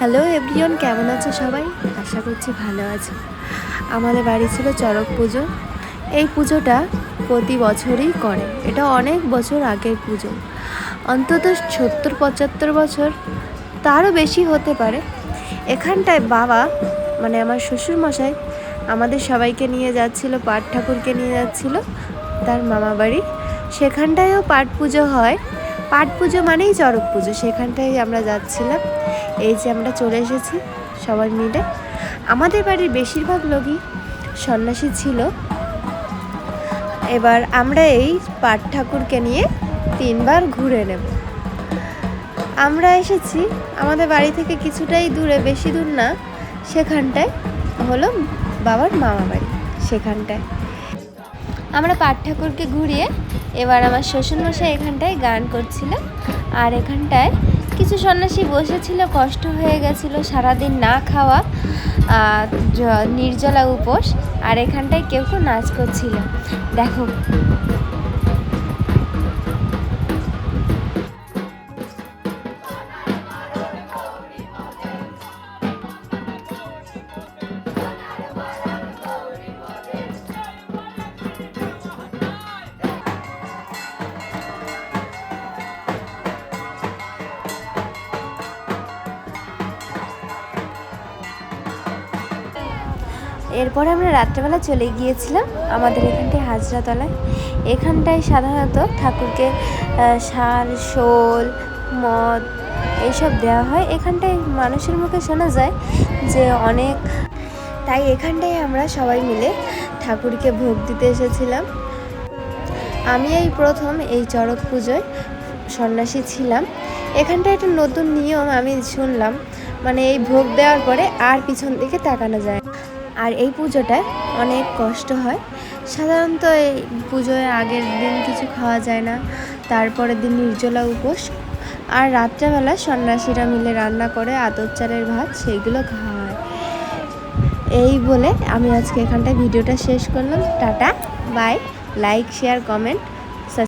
Hello everyone, কেমন আছো সবাই? আশা করছি ভালো আছো। আমাদের বাড়ি ছিল চড়ক পুজো। এই পুজোটা প্রতি বছরই করে। এটা অনেক বছর আগের পুজো, অন্তত 70-75 বছর, তারও বেশি হতে পারে। এখানটায় বাবা মানে আমার শ্বশুরমশাই আমাদের সবাইকে নিয়ে যাচ্ছিল, পাট ঠাকুরকে নিয়ে যাচ্ছিল তার মামা বাড়ি। সেখানটায়ও পাট পুজো হয়। পাট পুজো মানেই চড়ক পুজো, সেখানটায় আমরা যাচ্ছিলাম। এই যে আমরা চলে এসেছি সবাই মিলে। আমাদের বাড়ির বেশিরভাগ লোকই সন্ন্যাসী ছিল। এবার আমরা এই পাট ঠাকুরকে নিয়ে 3 বার ঘুরে নেব। আমরা এসেছি আমাদের বাড়ি থেকে কিছুটাই দূরে, বেশি দূর না। সেখানটায় হলো বাবার মামা বাড়ি। সেখানটায় আমরা পাট ঠাকুরকে ঘুরিয়ে এবার আমার শ্বশুরমশাই এখানটায় গান করছিল। আর এখানটায় কিছু সন্ন্যাসী বসেছিল, কষ্ট হয়ে গেছিলো সারাদিন না খাওয়া, নির্জলা উপোস। আর এখানটায় কেউ কেউ নাচ করছিল, দেখো। এরপরে আমরা রাত্রেবেলা চলে গিয়েছিলাম আমাদের এখানটায় হাজরাতলায়। এখানটায় সাধারণত ঠাকুরকে শাল, শোল, মদ এইসব দেওয়া হয়। এখানটায় মানুষের মুখে শোনা যায় যে অনেক, তাই এখানটায় আমরা সবাই মিলে ঠাকুরকে ভোগ দিতে এসেছিলাম। আমি এই প্রথম এই চড়ক পুজোয় সন্ন্যাসী ছিলাম। এখানটায় একটা নতুন নিয়ম আমি শুনলাম, মানে এই ভোগ দেওয়ার পরে আর পিছন দিকে তাকানো যায়। আর এই পুজোটায় অনেক কষ্ট হয়। সাধারণত এই পুজোর আগের দিন কিছু খাওয়া যায় না, তারপরের দিন নির্জলা উপোস। আর রাত্রেবেলা সন্ন্যাসীরা মিলে রান্না করে আতপ চালের ভাত, সেইগুলো খাওয়া হয়। এই বলে আমি আজকে এখানটায় ভিডিওটা শেষ করলাম। Tata, bye. Like, share, comment